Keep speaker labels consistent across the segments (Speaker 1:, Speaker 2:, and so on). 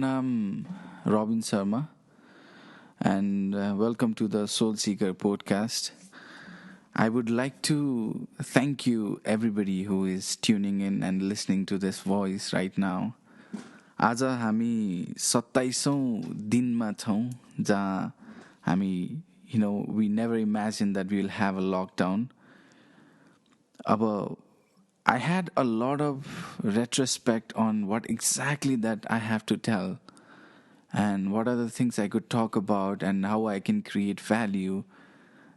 Speaker 1: naam Robin Sharma, and welcome to the Soulseeker podcast. I would like to thank you, everybody who is tuning in and listening to this voice right now. आज हामी 27औं दिनमा छौं जहाँ हामी we never imagined that we will have a lockdown. अब I had a lot of retrospect on what exactly that I have to tell and what are the things I could talk about and how I can create value.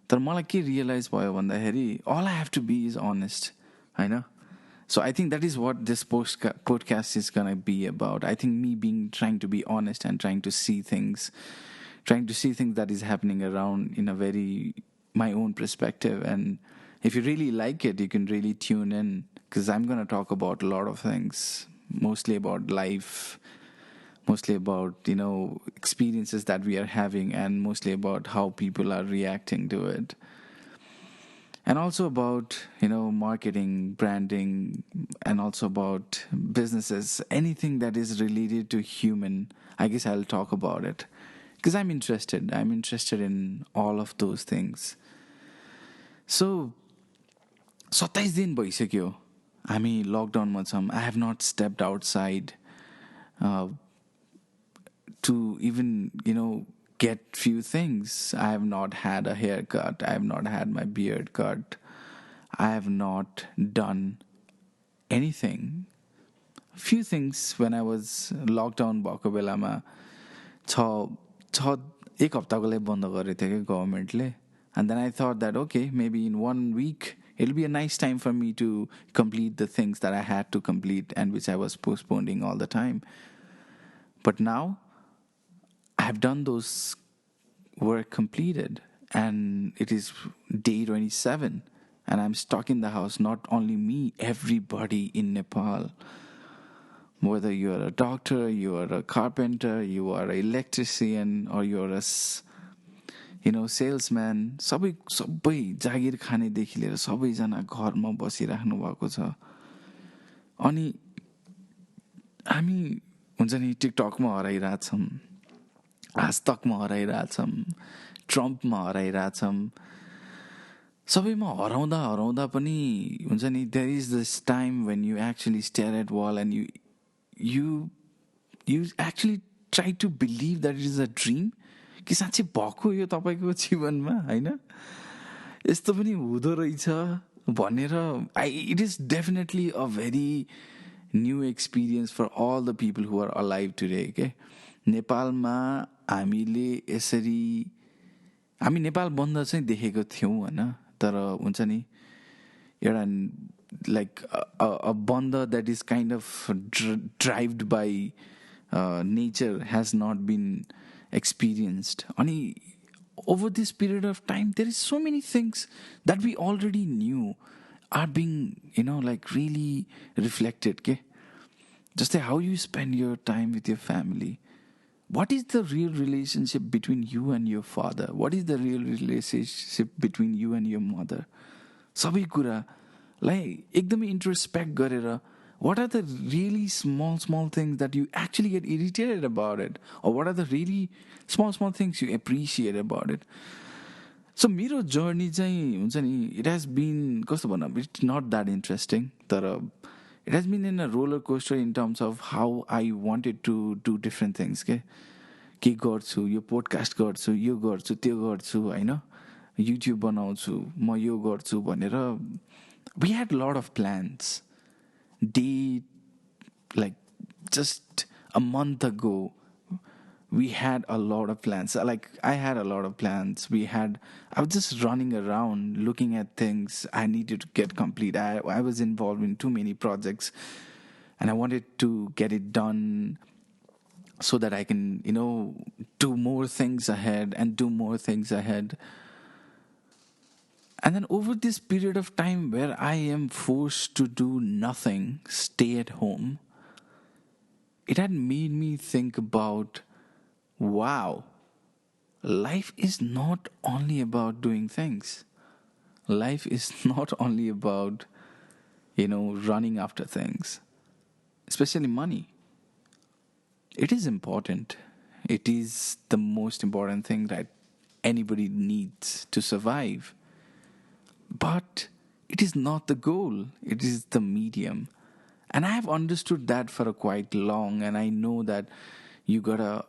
Speaker 1: तर मलाई के realise भयो भन्दाखेरि all I have to be is honest, होइन? So I think that is what this podcast is going to be about. I think me trying to be honest and trying to see things that is happening around in a very my own perspective. And if you really like it, you can really tune in, because I'm going to talk about a lot of things, mostly about life, mostly about experiences that we are having, and mostly about how people are reacting to it, and also about marketing, branding, and also about businesses. Anything that is related to human, I guess I'll talk about it, because I'm interested in all of those things. So 27 दिन भइसक्यो हामी लकडाउनमा छौँ. I have not stepped outside to even get few things. I have not had a haircut. I have not had my beard cut. I have not done anything. Few things when I was lockdown भएको बेलामा एक हप्ताको लागि बन्द गरेको थियो कि गभर्मेन्टले. And then I thought that, okay, maybe in 1 week it'll be a nice time for me to complete the things that I had to complete and which I was postponing all the time. But now I have done those work completed, and it is day 27, and I'm stuck in the house. Not only me, everybody in Nepal. Whether you're a doctor, you are a carpenter, you are an electrician, or you're a salesman, सबै जागिर खानेदेखि लिएर सबैजना घरमा बसिराख्नु भएको छ. अनि हामी हुन्छ नि टिकटकमा हराइरहेछौँ, आजतकमा हराइरहेछौँ, ट्रम्पमा हराइरहेछौँ. सबैमा हराउँदा पनि हुन्छ नि, there is this time when you actually stare at wall and you actually try to believe that it is a dream, कि साँच्चै भएको यो तपाईँको जीवनमा, होइन? यस्तो पनि हुँदो रहेछ भनेर. It is definitely a very new experience for all the people who are alive today. के नेपालमा हामीले यसरी हामी नेपाल बन्द चाहिँ देखेको थियौँ, होइन? तर हुन्छ नि एउटा like a bond that is kind of driven by nature has not been experienced. And over this period of time, there is so many things that we already knew are being, like really reflected. Okay? Just how you spend your time with your family. What is the real relationship between you and your father? What is the real relationship between you and your mother? सबै कुरालाई एकदमै introspect गरेर, what are the really small things that you actually get irritated about it? Or what are the really small things you appreciate about it? So, मेरो journey चाहिँ हुन्छ नि, it has been, कस्तो भन्नु, it's not that interesting. तर it has been in a roller coaster in terms of how I wanted to do different things. के गर्छु, यो podcast गर्छु, यो गर्छु, त्यो गर्छु, होइन? युट्युब बनाउँछु, म यो गर्छु भनेर. We had a lot of plans. Like just a month ago, we had a lot of plans. Like I had a lot of plans. I was just running around looking at things I needed to get complete. I was involved in too many projects, and I wanted to get it done so that I can, do more things ahead and do more things ahead. And then over this period of time where I am forced to do nothing, stay at home, it had made me think about, wow, life is not only about doing things. Life is not only about, running after things, especially money. It is important. It is the most important thing that anybody needs to survive. But it is not the goal, it is the medium. And I have understood that for a quite long, and I know that you gotta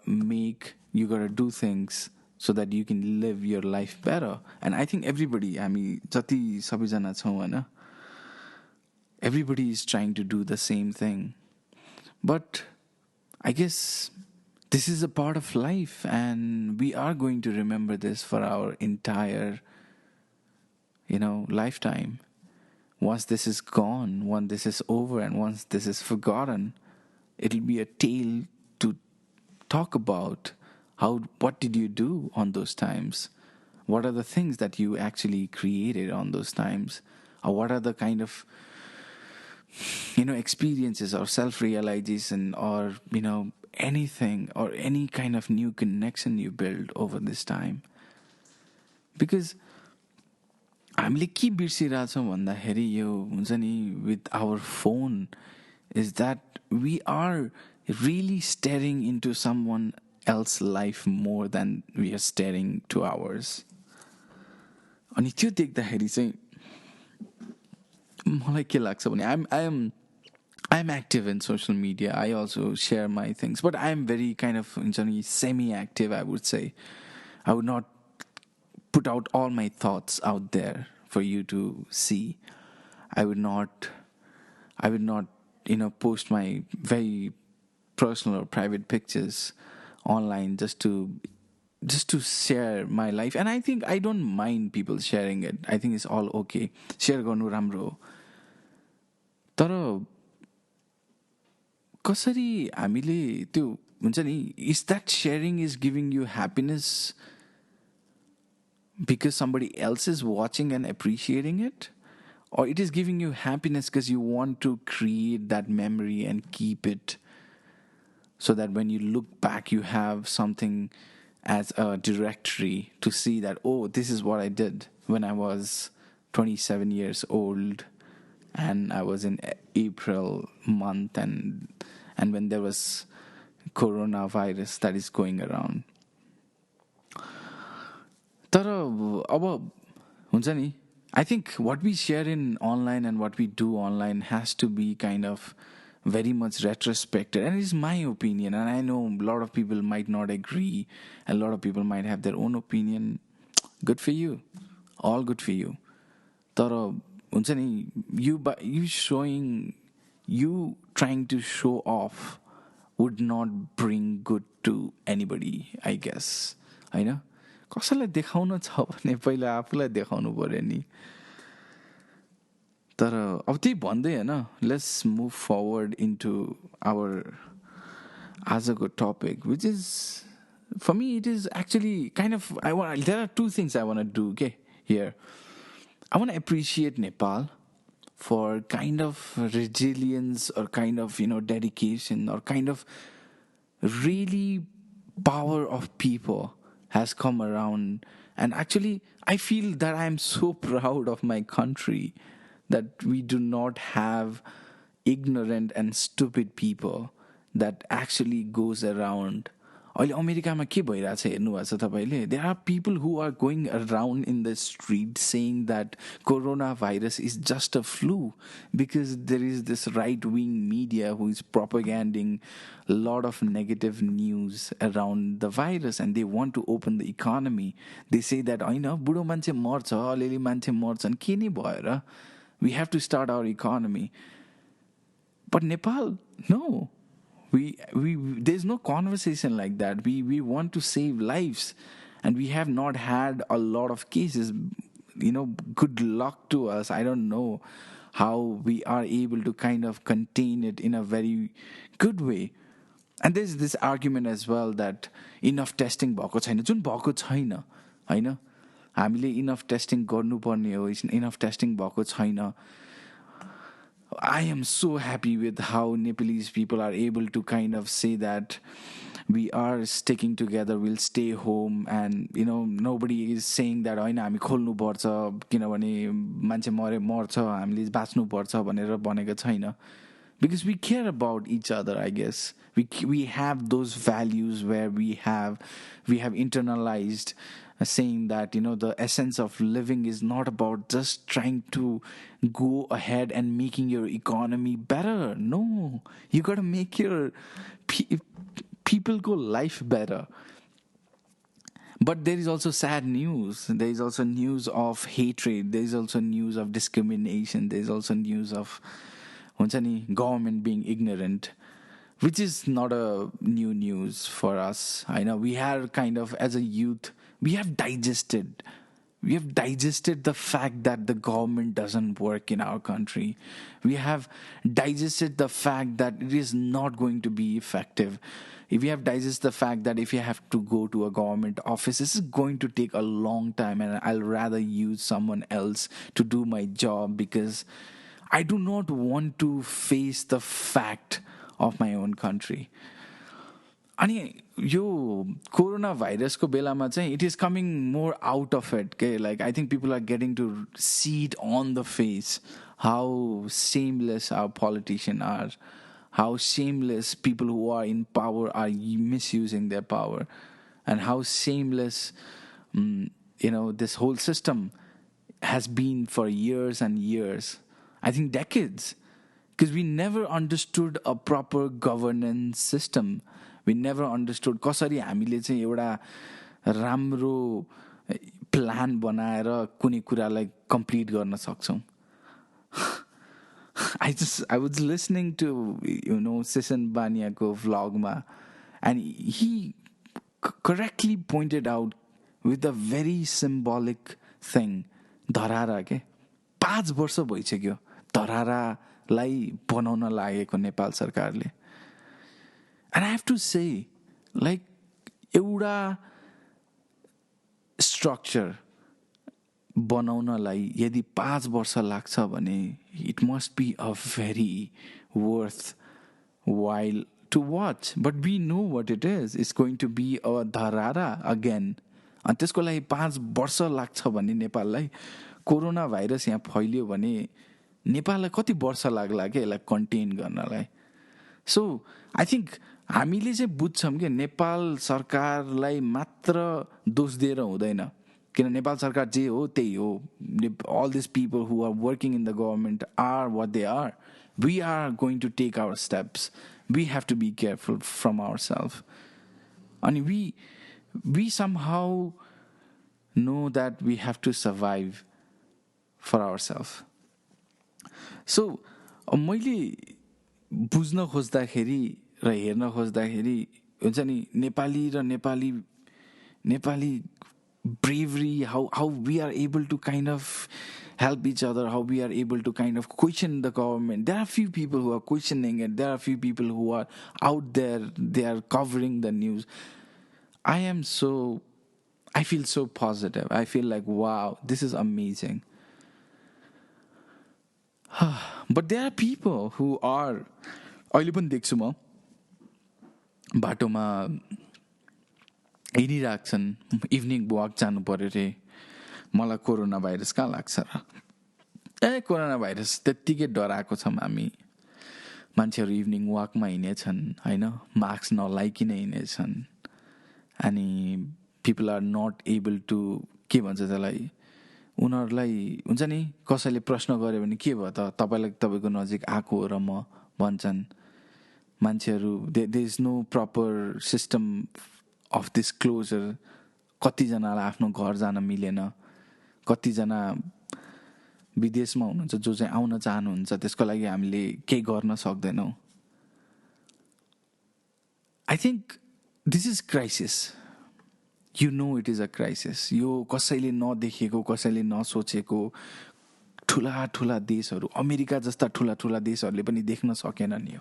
Speaker 1: do things so that you can live your life better. And I think everybody, हामी जति सबैजना छौँ होइन, everybody is trying to do the same thing. But I guess this is a part of life, and we are going to remember this for our entire, lifetime. Once this is gone, once this is over, and once this is forgotten, it'll be a tale to talk about. What did you do on those times? What are the things that you actually created on those times? Or what are the kind of experiences or self-realization or anything or any kind of new connection you build over this time? Because हामीले के बिर्सिरहेछौँ भन्दाखेरि यो हुन्छ नि with our phone is that we are really staring into someone else's life more than we are staring to ours. अनि त्यो देख्दाखेरि चाहिँ मलाई के लाग्छ भने I'm active in social media. I also share my things, but I'm very kind of semi-active, I would say. I would not put out all my thoughts out there for you to see. I would not, post my very personal or private pictures online just to share my life. And I think I don't mind people sharing it. I think it's all okay. Share गर्नु राम्रो हो. तर कसरी हामीले त्यो हुन्छ नि, is that sharing is giving you happiness because somebody else is watching and appreciating it? Or it is giving you happiness because you want to create that memory and keep it so that when you look back, you have something as a directory to see that, oh, this is what I did when I was 27 years old and I was in April month and when there was coronavirus that is going around. तर अब हुन्छ नि, I think what we share in online and what we do online has to be kind of very much retrospective, and it is my opinion, and I know a lot of people might not agree, a lot of people might have their own opinion. Good for you, all good for you. तर हुन्छ नि, you trying to show off would not bring good to anybody, I guess. होइन, कसैलाई देखाउन छ भने पहिला आफूलाई देखाउनु पर्यो नि. तर अब त्यही भन्दै होइन, let's move forward into our आजको topic, which is, for me, it is actually kind of, there are two things I want to do, okay, here. I want to appreciate Nepal for kind of resilience or kind of, dedication or kind of really power of people has come around. And actually, I feel that I'm so proud of my country that we do not have ignorant and stupid people that actually goes around. अहिले अमेरिकामा के भइरहेछ हेर्नुभएको छ तपाईँले? There are people who are going around in the street saying that coronavirus is just a flu because there is this right-wing media who is propagating a lot of negative news around the virus and they want to open the economy. They say that होइन बुढो मान्छे मर्छ, अलिअलि मान्छे मर्छन्, के नि भयो र? We have to start our economy. But Nepal, no. We there's no conversation like that. We want to save lives, and we have not had a lot of cases. Good luck to us. I don't know how we are able to kind of contain it in a very good way. And there's this argument as well that enough testing भएको छैन, जुन भएको छैन होइन, हामीले enough testing गर्नुपर्ने हो, enough testing भएको छैन. I am so happy with how Nepalese people are able to kind of say that we are sticking together, we'll stay home, and nobody is saying that होइन हामी खोल्नु पर्छ किनभने मान्छे मर्छ हामीले बाँच्नु पर्छ भनेर भनेको छैन. because we care about each other, I guess. We have those values where we have internalized, saying that, the essence of living is not about just trying to go ahead and making your economy better. No, you got to make your people go life better. But there is also sad news. There is also news of hatred. There is also news of discrimination. There is also news of government being ignorant, which is not a new news for us. I know we are kind of, as a youth, we have digested the fact that the government doesn't work in our country. We have digested the fact that it is not going to be effective. If we have digested the fact that if you have to go to a government office, this is going to take a long time, and I'll rather use someone else to do my job, because I do not want to face the fact of my own country. अनि यो corona भाइरसको बेलामा चाहिँ it is coming more out of it के like I think people are getting to see it on the face how shameless our politician are, how shameless people who are in power are misusing their power, and how shameless this whole system has been for years and years. I think decades. Because we never understood a proper governance system. We never understood कसरी हामीले चाहिँ एउटा राम्रो plan बनाएर कुनै कुरालाई complete गर्न सक्छौँ. I was listening to Sisan Baniaको vlogमा, and he correctly pointed out with a very symbolic thing, धरारा के 5 वर्ष भइसक्यो धरारालाई बनाउन लागेको नेपाल सरकारले. And I have to say, like, एउटा structure बनाउनलाई यदि 5 वर्ष लाग्छ भने it must be a very worthwhile to watch. But we know what it is. It's going to be a dharara again. अनि त्यसको लागि 5 वर्ष लाग्छ भने नेपाललाई कोरोना भाइरस यहाँ फैलियो भने नेपाललाई कति वर्ष लाग्ला के यसलाई कन्टेन गर्नलाई. सो आई थिङ्क हामीले चाहिँ बुझ्छौँ कि नेपाल सरकारलाई मात्र दोष दिएर हुँदैन, किन नेपाल सरकार जे हो त्यही हो. all these people who are working in the government are what they are. We are going to take our steps. We have to be careful from ourselves. And we somehow know that we have to survive for ourselves. So मैले बुझ्न खोज्दाखेरि र हेर्न खोज्दाखेरि हुन्छ नि Nepali bravery, how we are able to kind of help each other, how we are able to kind of question the government. There are few people who are questioning it. There are few people who are out there. They are covering the news. I feel so positive. I feel like, wow, this is amazing. But there are people who are, अहिले पनि देख्छु म बाटोमा हिँडिरहेको छन्, evening walk जानु पर्यो रे, मलाई कोरोना भाइरस कहाँ लाग्छ र, कोरोना भाइरस त्यत्तिकै डराएको छौँ हामी. मान्छेहरू इभिनिङ वकमा हिँडेछन् होइन, मास्क नलाइकन हिँडेछन्. अनि people are not able to, के भन्छ त्यसलाई, उनीहरूलाई हुन्छ नि कसैले प्रश्न गर्यो भने के भयो त, तपाईँको नजिक आएको हो र म भन्छन्. मान्छेहरू there is no proper system of disclosure. कतिजनालाई आफ्नो घर जान मिलेन, कतिजना विदेशमा हुनुहुन्छ जो चाहिँ आउन चाहनुहुन्छ, त्यसको लागि हामीले केही गर्न सक्दैनौँ. I think this is crisis. You know it is a crisis. यो कसैले नदेखेको, कसैले नसोचेको ठुला देशहरू, अमेरिका जस्ता ठुला देशहरूले पनि देख्न सकेन नि.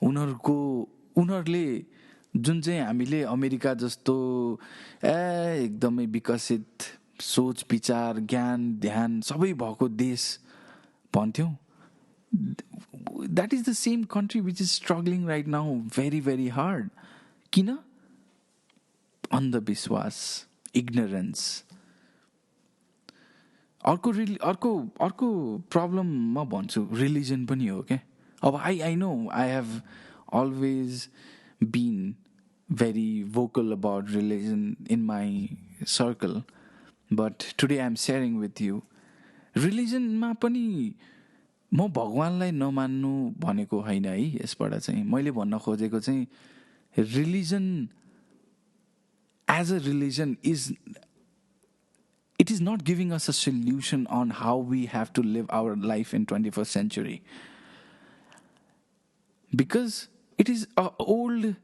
Speaker 1: उनीहरूले जुन चाहिँ हामीले अमेरिका जस्तो एकदमै विकसित सोच विचार ज्ञान ध्यान सबै भएको देश भन्थ्यौँ, that is the same country which is struggling right now very, very hard. किन? अन्धविश्वास, इग्नोरेन्स. अर्को प्रब्लम म भन्छु रिलिजन पनि हो क्या. अब I know I have always been very vocal about religion in my circle, but today I'm sharing with you. रिलिजनमा पनि म भगवानलाई नमान्नु भनेको होइन है। यसबाट चाहिँ मैले भन्न खोजेको चाहिँ religion as a religion is it is not giving us a solution on how we have to live our life in 21st century, because it is an old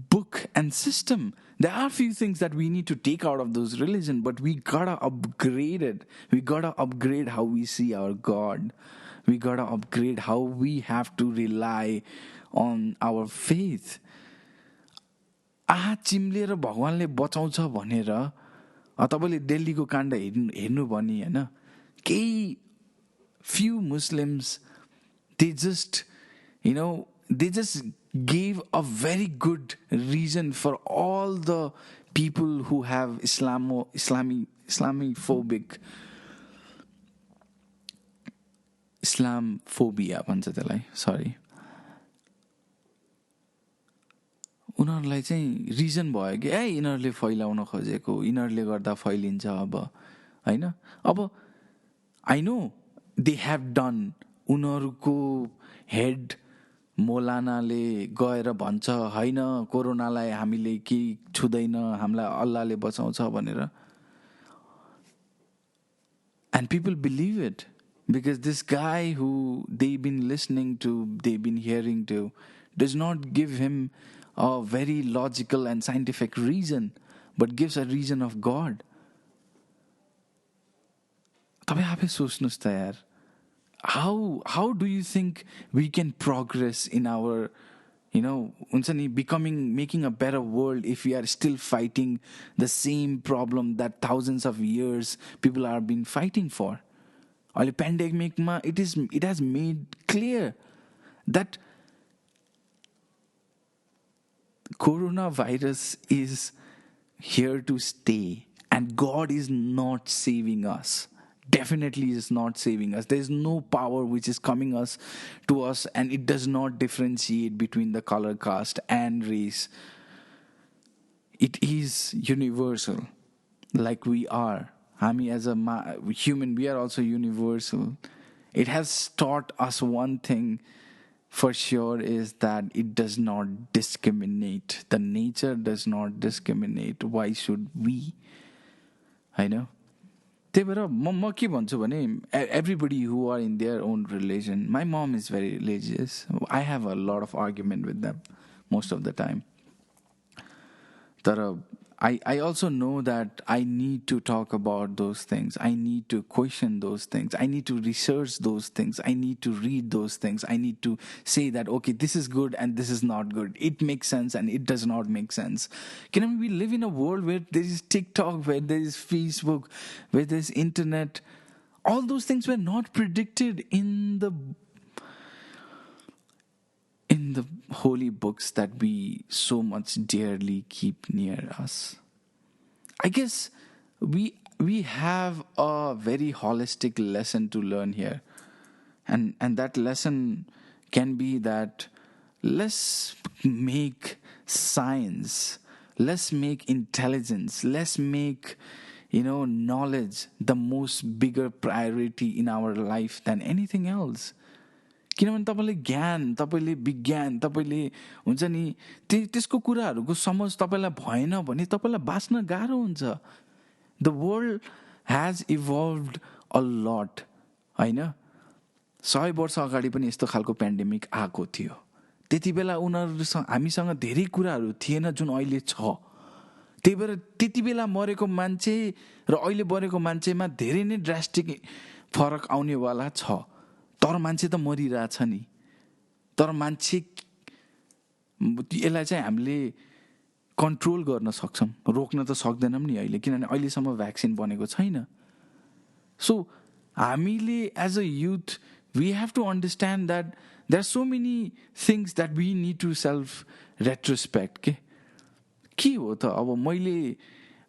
Speaker 1: book and system. There are few things that we need to take out of those religion, but we gotta upgrade it. We gotta upgrade how we see our God. We gotta upgrade how we have to rely on our faith. चिम्लेर भगवानले बचाउँछ भनेर तपाईँले दिल्लीको काण्ड हेर्नु भने होइन, केही few Muslims, they just gave a very good reason for all the people who have Islamophobia भन्छ त्यसलाई, सरी, उनीहरूलाई चाहिँ रिजन भयो कि यिनीहरूले फैलाउन खोजेको, यिनीहरूले गर्दा फैलिन्छ अब होइन। अब I know they have done, उनीहरूको हेड मौलानाले गएर भन्छ होइन कोरोनालाई हामीले केही छुँदैन, हामीलाई अल्लाहले बचाउँछ भनेर, and people believe it because this guy who they've been listening to, they've been hearing to, does not give him a very logical and scientific reason, but gives a reason of God. तपाईं आफै सोच्नुस् त यार, how do you think we can progress in our हुन्छ नि making a better world if we are still fighting the same problem that thousands of years people are been fighting for? अहिले पेन्डेमिकमा it has made clear that coronavirus is here to stay and God is not saving us. Definitely is not saving us. There is no power which is coming to us, and it does not differentiate between the color, caste and race. It is universal, like we are. हामी as a human, we are also universal. It has taught us one thing for sure, is that it does not discriminate. The nature does not discriminate. Why should we? I know. त्यही भएर म के भन्छु भने, everybody who are in their own religion, my mom is very religious. I have a lot of argument with them most of the time. तर I also know that I need to talk about those things. I need to question those things. I need to research those things. I need to read those things. I need to say that, okay, this is good and this is not good. It makes sense and it does not make sense. We live in a world where there is TikTok, where there is Facebook, where there is internet. All those things were not predicted in the holy books that we so much dearly keep near us. I guess we have a very holistic lesson to learn here, and that lesson can be that let's make science, let's make intelligence, let's make knowledge the most bigger priority in our life than anything else. किनभने तपाईँले ज्ञान, तपाईँले विज्ञान, तपाईँले हुन्छ नि त्यसको कुराहरूको समझ तपाईँलाई भएन भने तपाईँलाई बाँच्न गाह्रो हुन्छ. द वर्ल्ड हेज इभल्भड अ लट होइन. 100 वर्ष अगाडि पनि यस्तो खालको पेन्डेमिक आएको थियो. त्यति बेला उनीहरूसँग हामीसँग धेरै कुराहरू थिएन जुन अहिले छ. त्यही भएर त्यति बेला मरेको मान्छे र अहिले मरेको मान्छेमा धेरै नै ड्रास्टिक फरक आउनेवाला छ. तर मान्छे त मरिरहेछ नि. तर मान्छे यसलाई चाहिँ हामीले कन्ट्रोल गर्न सक्छौँ, रोक्न त सक्दैनौँ नि अहिले, किनभने अहिलेसम्म भ्याक्सिन बनेको छैन. सो हामीले as a youth we have to understand that there are so many things that we need to self retrospect. के हो त अब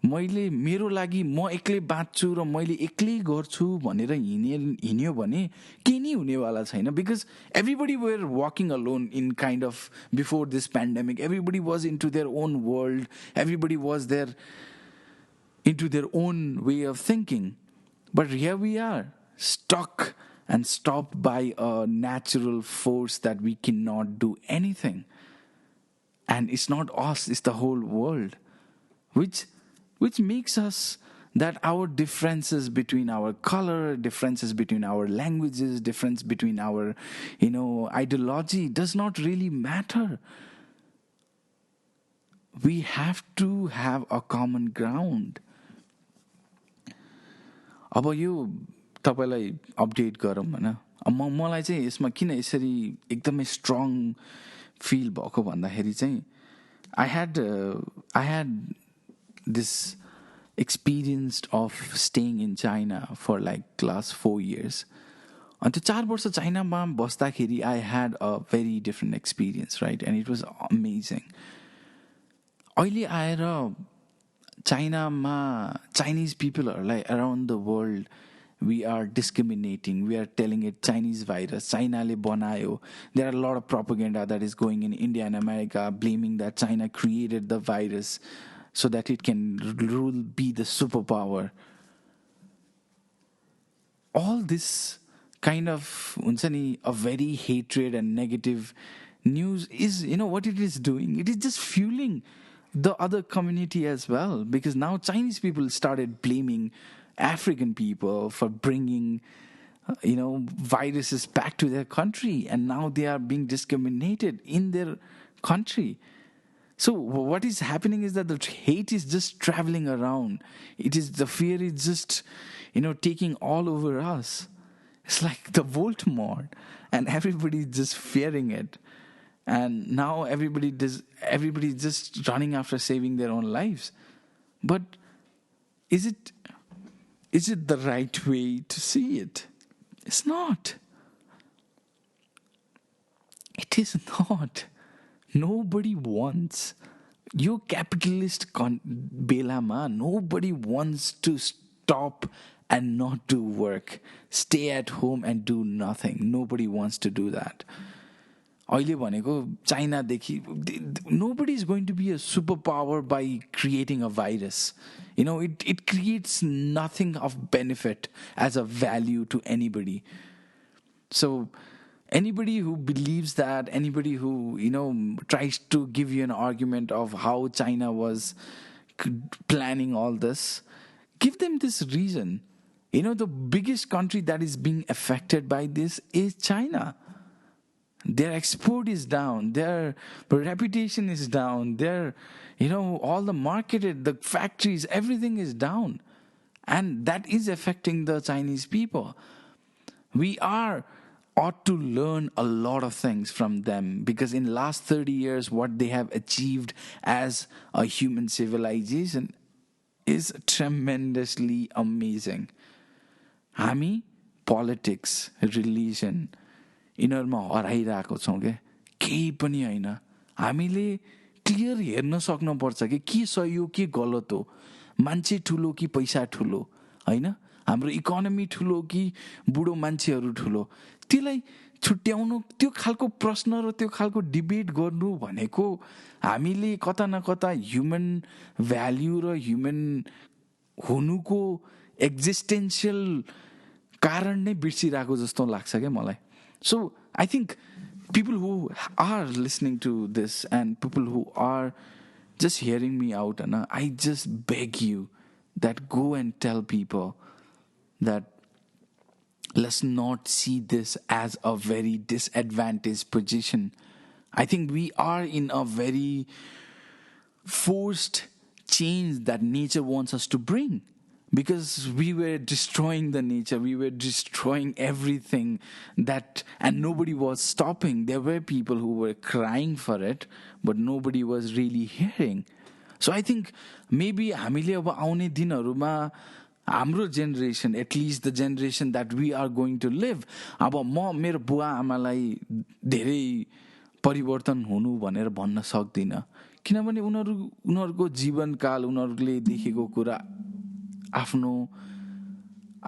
Speaker 1: मैले मेरो लागि म एक्लै बाँच्छु र मैले एक्लै गर्छु भनेर हिँड्यो भने केही नै हुनेवाला छैन. Because everybody were working alone in kind of before this pandemic. Everybody was into their own world. Everybody was there into their own way of thinking. But here we are, stuck and stopped by a natural force that we cannot do anything. And it's not us, it's the whole world, which makes us that our differences between our color, differences between our languages, difference between our, ideology does not really matter. We have to have a common ground. अब यो तपाईँलाई update गरौँ होइन. मलाई चाहिँ यसमा किन यसरी एकदमै स्ट्रङ फिल भएको भन्दाखेरि चाहिँ I had this experience of staying in China for like class 4 years. अनि त्यो 4 वर्ष चाइनामा बस्दाखेरि I had a very different experience, right, and it was amazing. अहिले आएर चाइनामा चाइनिज पिपलहरूलाई around the world we are discriminating, we are telling it Chinese virus, China le banayo. There are a lot of propaganda that is going in India and America blaming that China created the virus so that it can be the superpower. All this kind of a very hatred and negative news is, what it is doing? It is just fueling the other community as well, because now Chinese people started blaming African people for bringing, viruses back to their country, and now they are being discriminated in their country. So what is happening is that the hate is just traveling around. The fear is just, taking all over us. It's like the Voldemort, and everybody is just fearing it. And now everybody is just running after saving their own lives. But is it the right way to see it? It's not. It is not. Nobody wants. Your capitalist belama, nobody wants to stop and not do work. Stay at home and do nothing. Nobody wants to do that. China, nobody is going to be a superpower by creating a virus. It creates nothing of benefit as a value to anybody. So anybody who believes that, anybody who, tries to give you an argument of how China was planning all this, give them this reason. The biggest country that is being affected by this is China. Their export is down. Their reputation is down. Their, all the marketed, the factories, everything is down. And that is affecting the Chinese people. We ought to learn a lot of things from them, because in the last 30 years, what they have achieved as a human civilization is tremendously amazing. Hami, politics, religion, यिनीहरूमा हराइरहेको छौँ क्या. केही पनि होइन. हामीले clear हेर्न सक्नुपर्छ कि के सही हो के गलत हो. मान्छे ठुलो कि पैसा ठुलो, होइन, हाम्रो इकोनोमी ठुलो कि बुढो मान्छेहरू ठुलो, त्यसलाई छुट्याउनु, त्यो खालको प्रश्न र त्यो खालको डिबेट गर्नु भनेको हामीले कता न कता ह्युमन भ्याल्यु र ह्युमन हुनुको एक्जिस्टेन्सियल कारण नै बिर्सिरहेको जस्तो लाग्छ क्या मलाई. So I think people who are listening to this and people who are just hearing me out, and I just beg you that go and tell people that let's not see this as a very disadvantaged position. I think we are in a very forced change that nature wants us to bring. Because we were destroying the nature, we were destroying everything and nobody was stopping. There were people who were crying for it, but nobody was really hearing. So I think maybe हामीले अब आउने दिनहरुमा हाम्रो generation, at least the generation that we are going to live, अब म मेरो बुवा आमालाई धेरै परिवर्तन हुनु भनेर भन्न सक्दिन, किनभने उनीहरूको जीवनकाल उनीहरूले देखेको कुरा आफ्नो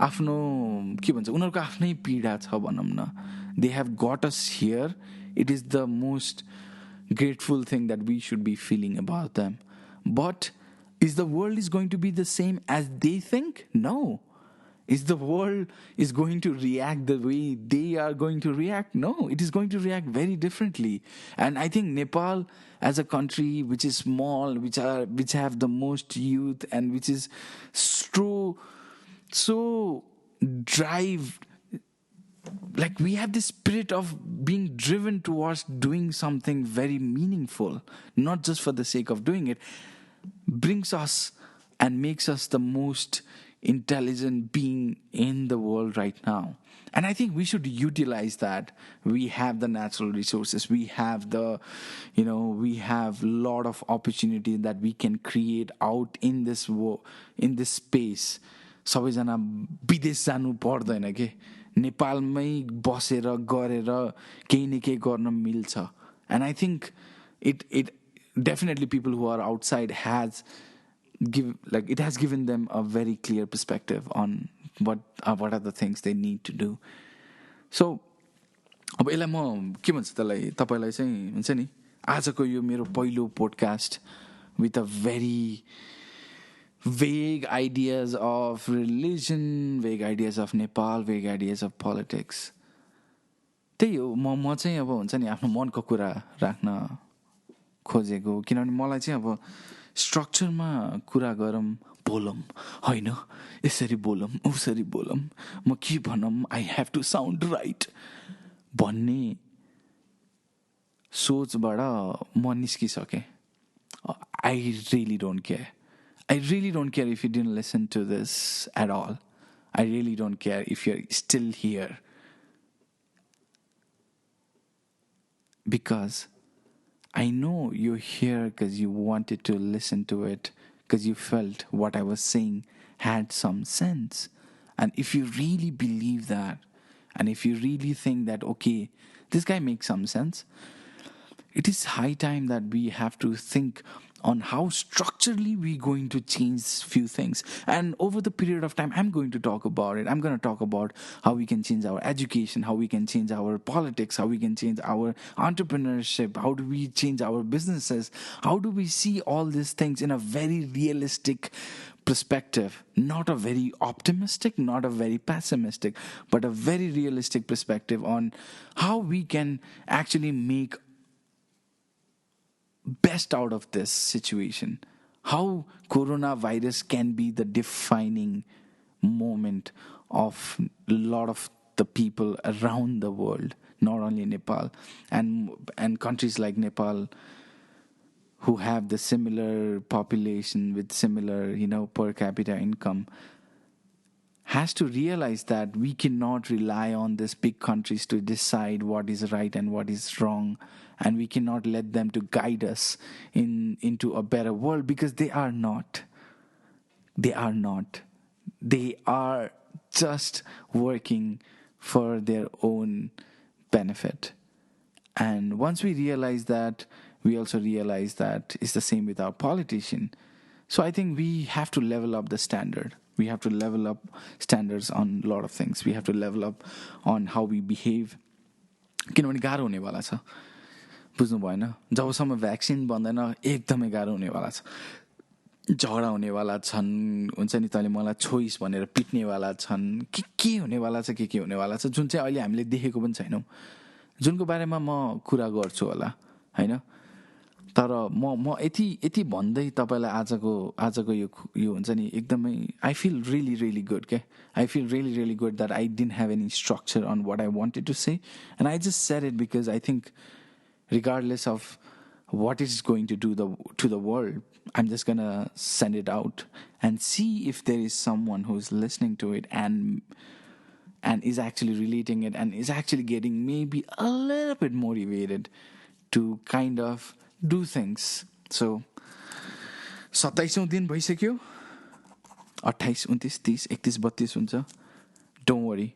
Speaker 1: आफ्नो के भन्छ उनीहरूको आफ्नै पीडा छ भनौँ न. They have got us here. It is the most grateful thing that we should be feeling about them. But is the world is going to be the same as they think? No. Is the world is going to react the way they are going to react? No, it is going to react very differently. And I think Nepal as a country which is small, which have the most youth, and which is so drive, like we have this spirit of being driven towards doing something very meaningful, not just for the sake of doing it, brings us and makes us the most intelligent being in the world right now. And I think we should utilize that. We have the natural resources, we have the, we have a lot of opportunity that we can create out in this space. सबैजना विदेश जानु पर्दैन के, नेपालमै बसेर गरेर केही न केही गर्न मिल्छ. And I think it definitely people who are outside it has given them a very clear perspective on what are the things they need to do. So अब यसलाई म के भन्छु त्यसलाई, तपाईँलाई चाहिँ हुन्छ नि आजको यो मेरो पहिलो podcast with a very vague ideas of religion, vague ideas of Nepal, vague ideas of politics. त्यही हो, म चाहिँ अब हुन्छ नि आफ्नो मनको कुरा राख्न खोजेको. किनभने मलाई चाहिँ अब स्ट्रक्चरमा कुरा गरौँ, बोलौँ, होइन यसरी बोलौँ उसरी बोलौँ, म के भनौँ, I have to sound right भन्ने सोचबाट म निस्किसकेँ. I really don't care. I really don't care if you didn't listen to this at all. I really don't care if you're still here. Because I know you're here because you wanted to listen to it, because you felt what I was saying had some sense. And if you really believe that, and if you really think that, okay, this guy makes some sense, it is high time that we have to think on how structurally we're going to change few things. And over the period of time, I'm going to talk about it. I'm going to talk about how we can change our education, how we can change our politics, how we can change our entrepreneurship, how do we change our businesses, how do we see all these things in a very realistic perspective, not a very optimistic, not a very pessimistic, but a very realistic perspective on how we can actually make best out of this situation. How coronavirus can be the defining moment of a lot of the people around the world, not only Nepal, and countries like Nepal who have the similar population with similar, per capita income, has to realize that we cannot rely on these big countries to decide what is right and what is wrong, and we cannot let them to guide us into a better world, because they are not. They are not. They are just working for their own benefit. And once we realize that, we also realize that it's the same with our politician. So I think we have to level up the standard. We have to level up standards on a lot of things. We have to level up on how we behave. किनभने गाह्रो हुनेवाला छ, बुझ्नु भएन. जबसम्म vaccine बन्दैन एकदमै गाह्रो हुनेवाला छ. झगडा हुनेवाला छन्, हुन्छ नि, तैँले मलाई छोइस भनेर पिट्नेवाला छन्, के हुनेवाला छ, के हुनेवाला छ, जुन चाहिँ अहिले हामीले देखेको पनि छैनौँ, जुनको बारेमा म कुरा गर्छु होला, होइन. तर म यति भन्दै तपाईँलाई आजको यो हुन्छ नि एकदमै I feel really really good के. I feel really really good that I didn't have any structure on what I wanted to say, and I just said it because I think regardless of what it's going to do to the world, I'm just going to send it out and see if there is someone who's listening to it and is actually relating it and is actually getting maybe a little bit motivated to kind of do things. So 27औं दिन भइसक्यो, 28, 29, 30, 31, 32 हुन्छ. Don't worry,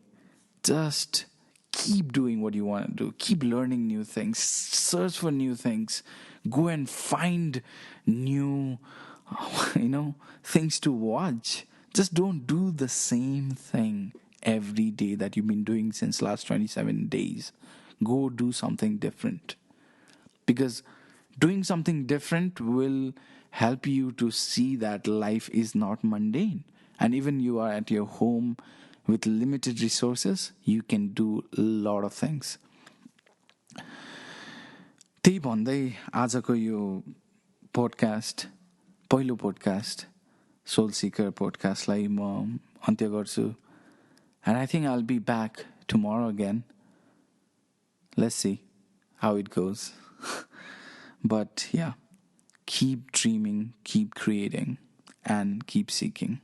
Speaker 1: just keep doing what you want to do. Keep learning new things. Search for new things. Go and find new, things to watch. Just don't do the same thing every day that you've been doing since last 27 days. Go do something different. Because doing something different will help you to see that life is not mundane. And even you are at your home with limited resources, you can do a lot of things. त्यही भन्दै आजको यो podcast, पहिलो podcast, soul seeker पोडकास्टलाई म अन्त्य गर्छु. And I think I'll be back tomorrow again. Let's see how it goes. But yeah, keep dreaming, keep creating, and keep seeking.